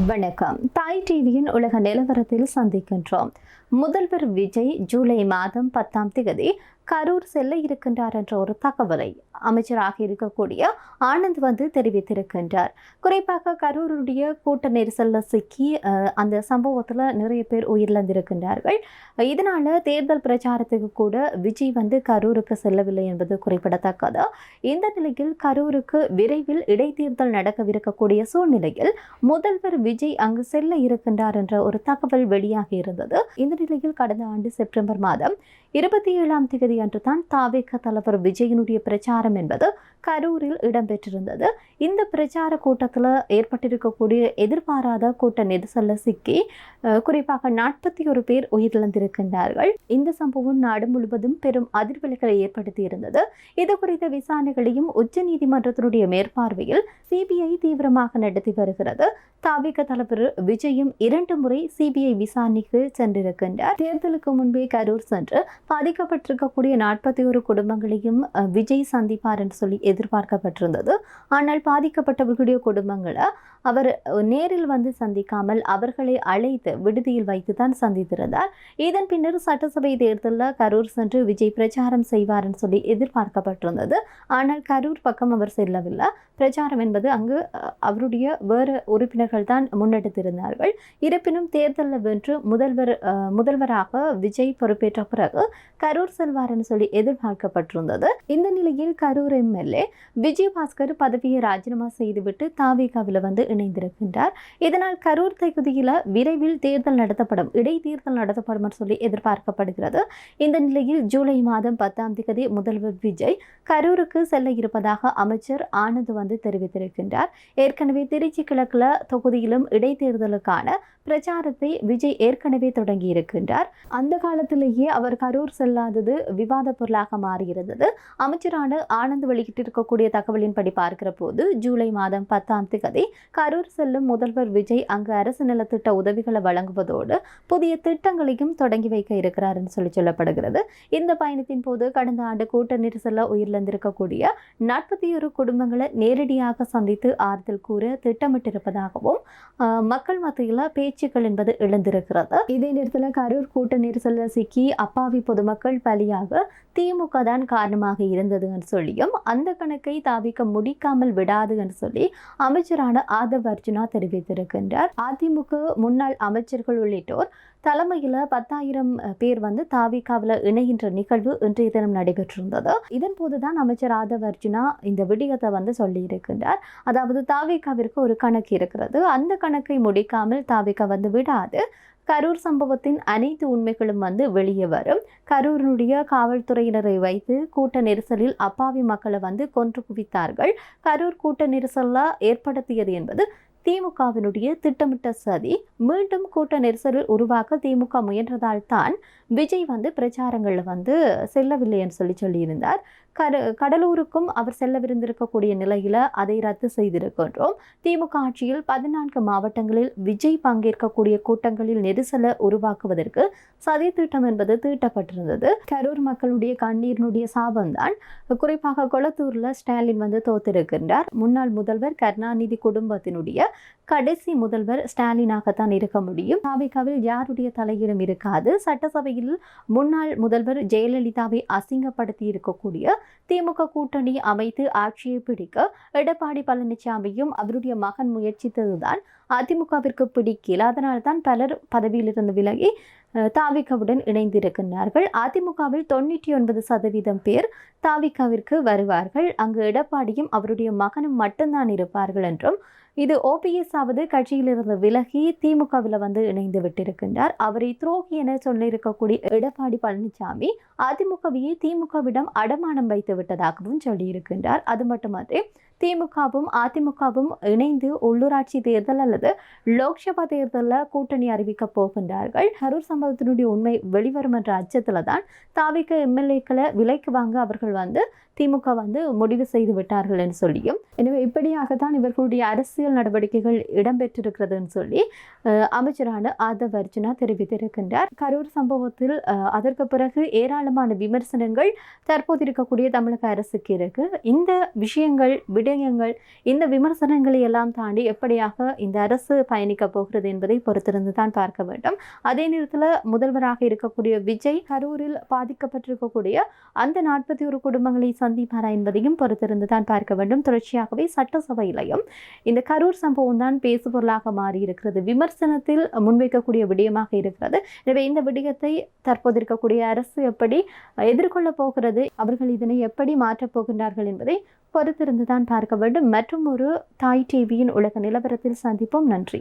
வணக்கம். தாய் டிவியின் உலக நிலவரத்தில் சந்திக்கின்றோம். முதல்வர் விஜய் ஜூலை மாதம் 10ஆம் தேதி கரூர் செல்ல இருக்கின்றார் என்ற ஒரு தகவலை அமைச்சராக இருக்கக்கூடிய ஆனந்த் தெரிவித்திருக்கின்றார். குறிப்பாக கரூருடைய கூட்ட நெரிசலில் சிக்கி அந்த சம்பவத்தில் நிறைய பேர் உயிரிழந்திருக்கின்றார்கள். இதனால தேர்தல் பிரச்சாரத்துக்கு கூட விஜய் கரூருக்கு செல்லவில்லை என்பது குறிப்பிடத்தக்கது. இந்த நிலையில் கரூருக்கு விரைவில் இடைத்தேர்தல் நடக்கவிருக்கக்கூடிய சூழ்நிலையில் முதல்வர் விஜய் அங்கு செல்ல இருக்கின்றார் என்ற ஒரு தகவல் வெளியாகி இருந்தது. இந்த நிலையில் கடந்த ஆண்டு செப்டம்பர் மாதம் 27ஆம் தேதி அன்றுதான் தாவேக தலைவர் விஜயனுடைய பிரச்சாரம் என்பது கரூரில் இடம்பெற்றிருந்தது. இந்த பிரச்சார கூட்டத்தில் ஏற்பட்டிருக்கக்கூடிய எதிர்பாராத கூட்ட நெரிசலில் சிக்கி குறிப்பாக 41 பேர் உயிரிழந்திருக்கின்றார்கள். இந்த சம்பவம் நாடு முழுவதும் பெரும் அதிர்வலைகளை ஏற்படுத்தி இருந்தது. இது குறித்த விசாரணைகளையும் உச்ச நீதிமன்றத்தினுடைய மேற்பார்வையில் சிபிஐ தீவிரமாக நடத்தி வருகிறது. தாவேக தலைவர் விஜயும் 2 முறை சிபிஐ விசாரணைக்கு சென்றிருக்கின்றார். தேர்தலுக்கு முன்பே கரூர் சென்று பாதிக்கப்பட்டிருக்கக்கூடிய 41 குடும்பங்களையும் விஜய் சந்திப்பார் என்று சொல்லி எதிர்பார்க்கப்பட்டிருந்தது. ஆனால் பாதிக்கப்பட்டவர்களுடைய குடும்பங்களை அவர் நேரில் சந்திக்காமல் அவர்களை அழைத்து விடுதியில் வைத்துதான் சந்தித்திருந்தார். இதன் பின்னர் சட்டசபை தேர்தலில் கரூர் சென்று விஜய் பிரச்சாரம் செய்வார் என்று சொல்லி எதிர்பார்க்கப்பட்டிருந்தது. ஆனால் கரூர் பக்கம் அவர் செல்லவில்லை. பிரச்சாரம் என்பது அங்கு அவருடைய வேறு உறுப்பினர்கள் தான் முன்னெடுத்திருந்தார்கள். இருப்பினும் தேர்தலில் வென்று முதல்வராக விஜய் பொறுப்பேற்ற பிறகு கரூர் செல்வார் என்று சொல்லி எதிர்பார்க்கப்பட்டிருந்தது. இந்த நிலையில் கரூர் எம்எல்ஏ விஜயபாஸ்கர் பதவியை ராஜினாமா செய்துவிட்டு தாவேகாவில் இணைந்திருக்கின்றார். இதனால் கரூர் தொகுதியில் விரைவில் இடைத்தேர்தல் நடத்தப்படும் என்று சொல்லி எதிர்பார்க்கப்படுகிறது. இந்த நிலையில் ஜூலை மாதம் 10ஆம் தேதி முதல்வர் விஜய் கரூருக்கு செல்ல இருப்பதாக அமைச்சர் ஆனந்த் தெரிவித்திருக்கின்றார். ஏற்கனவே திருச்சி கிழக்குல தொகுதியிலும் இடைத்தேர்தலுக்கான பிரச்சாரத்தை விஜய் ஏற்கனவே தொடங்கி இருக்கின்றார். அந்த காலத்திலேயே அவர் கரூர் செல்லாதது விவாத பொருளாக மாறியிருந்தது. அமைச்சரான ஆனந்த் வெளியிட்டிருக்கக்கூடிய தகவலின்படி பார்க்கிற போது ஜூலை மாதம் 10ஆம் தேதி கரூர் செல்லும் முதல்வர் விஜய் அங்கு அரசு நலத்திட்ட உதவிகளை வழங்குவதோடு புதிய திட்டங்களையும் தொடங்கி வைக்க இருக்கிறார் என்று சொல்லப்படுகிறது. இந்த பயணத்தின் போது கடந்த ஆண்டு கூட்ட நெரிசல்ல உயிரிழந்திருக்கக்கூடிய 41 குடும்பங்களை நேரடியாக சந்தித்து ஆறுதல் கூற திட்டமிட்டிருப்பதாகவும் மக்கள் மத்தியில் பேச்சுக்கள் என்பது எழுந்திருக்கிறது. இதே நேரத்தில் கரூர் கூட்ட நெரிசலில் சிக்கி அப்பாவி பொதுமக்கள் பலியாக திமுக தான் காரணமாக இருந்தது என்று சொல்லியும் அந்த கணக்கை தாவிக்க முடிக்காமல் விடாது என்று சொல்லி அமைச்சரான ஆதவ் அர்ஜுனா தெரிவித்திருக்கின்றார். அதிமுக முன்னாள் அமைச்சர்கள் உள்ளிட்டோர் தலைமையில் 10,000 பேர் தாவிகாவில் இணைகின்ற நிகழ்வு இன்றைய தினம் நடைபெற்றிருந்தது. இதன் போதுதான் அமைச்சர் ஆதவ் அர்ஜுனா இந்த விடயத்தை சொல்லி இருக்கின்றார். அதாவது தாவிகாவிற்கு ஒரு கணக்கு இருக்கிறது. அந்த கணக்கை முடிக்காமல் தாவிகா விடாது. கரூர் சம்பவத்தின் அனைத்து உண்மைகளும் வெளியே வரும். கரூரினுடைய காவல்துறையினரை வைத்து கூட்ட நெரிசலில் அப்பாவி மக்களை கொன்று குவித்தார்கள். கரூர் கூட்ட நெரிசல்ல ஏற்படுத்தியது என்பது திமுகவினுடைய திட்டமிட்ட சதி. மீண்டும் கூட்ட நெரிசலில் உருவாக்க திமுக முயன்றதால் தான் விஜய் பிரச்சாரங்களில் செல்லவில்லை என்று சொல்லியிருந்தார். கடலூருக்கும் அவர் செல்லவிருந்திருக்கக்கூடிய நிலையில அதை ரத்து செய்திருக்கின்றோம். திமுக ஆட்சியில் 14 மாவட்டங்களில் விஜய் பங்கேற்கக்கூடிய கூட்டங்களில் நெரிசலை உருவாக்குவதற்கு சதி திட்டம் என்பது தீட்டப்பட்டிருந்தது. கரூர் மக்களுடைய கண்ணீரினுடைய சாபம்தான். குறிப்பாக கொளத்தூர்ல ஸ்டாலின் தோத்திருக்கின்றார். முன்னாள் முதல்வர் கருணாநிதி குடும்பத்தினுடைய கடைசி முதல்வர் ஸ்டாலினாகத்தான் இருக்க முடியும். தாவேகாவில் யாருடைய தலையிலும் இருக்காது. சட்டசபையில் முன்னாள் முதல்வர் ஜெயலலிதாவை அசிங்கப்படுத்தி இருக்கக்கூடிய திமுக கூட்டணி அமைத்து ஆட்சியை பிடிக்க எடப்பாடி பழனிசாமியும் அவருடைய மகன் முயற்சித்ததுதான் அதிமுகவிற்கு பிடிக்கல. அதனால்தான் பலர் பதவியிலிருந்து விலகி தாவிகாவுடன் இணைந்திருக்கின்றார்கள். அதிமுகவில் 99% பேர் தாவிகாவிற்கு வருவார்கள். அங்கு எடப்பாடியும் அவருடைய மகனும் மட்டும்தான் இருப்பார்கள் என்றும், இது ஓபிஎஸ் ஆவது கட்சியிலிருந்து விலகி திமுகவில் இணைந்து விட்டிருக்கின்றார். அவரை துரோகி என சொல்லியிருக்கக்கூடிய எடப்பாடி பழனிசாமி அதிமுகவையே திமுகவிடம் அடமானம் வைத்து விட்டதாகவும் சொல்லியிருக்கின்றார். அது மட்டுமன்றி திமுகவும் அதிமுகவும் இணைந்து உள்ளூராட்சி தேர்தல் அல்லது லோக்சபா தேர்தலில் கூட்டணி அறிவிக்க போகின்றார்கள். கரூர் சம்பவத்தினுடைய உண்மை வெளிவரும் என்ற அச்சத்தில் தான் தாவேகா எம்எல்ஏக்களை விலைக்கு வாங்க அவர்கள் திமுக வந்து முடிவு செய்து விட்டார்கள் என்று சொல்லியும், எனவே இப்படியாகத்தான் இவர்களுடைய அரசியல் நடவடிக்கைகள் இடம்பெற்றிருக்கிறதுன்னு சொல்லி அமைச்சரான ஆதவ் அர்ஜுனா தெரிவித்திருக்கின்றார். கரூர் சம்பவத்தில் அதற்கு பிறகு ஏராளமான விமர்சனங்கள் தற்போது இருக்கக்கூடிய தமிழக அரசுக்கு இருக்கு. இந்த விடயங்கள் இந்த விமர்சனங்களை எல்லாம் தாண்டி எப்படியாக இந்த அரசு பயணிக்க போகிறது என்பதை பொறுத்திருந்து தான் பார்க்க வேண்டும். அதே நேரத்தில் முதல்வராக இருக்கக்கூடிய விஜய் கரூரில் பாதிக்கப்பட்டிருக்கக்கூடிய அந்த 41 குடும்பங்களை சந்திப்பாரா என்பதையும் பொறுத்திருந்து தான் பார்க்க வேண்டும். தொடர்ச்சியாகவே சட்டசபையிலையும் இந்த கரூர் சம்பவம் தான் பேசுபொருளாக மாறி இருக்கிறது, விமர்சனத்தில் முன்வைக்கக்கூடிய விடயமாக இருக்கிறது. எனவே இந்த விடயத்தை தற்போது இருக்கக்கூடிய அரசு எப்படி எதிர்கொள்ள போகிறது, அவர்கள் இதனை எப்படி மாற்றப் போகின்றார்கள் என்பதை பொறுத்திருந்து தான் பார்க்க வேண்டும். மற்றும் ஒரு தாய் டிவியின் உலக நிலவரத்தில் சந்திப்போம். நன்றி.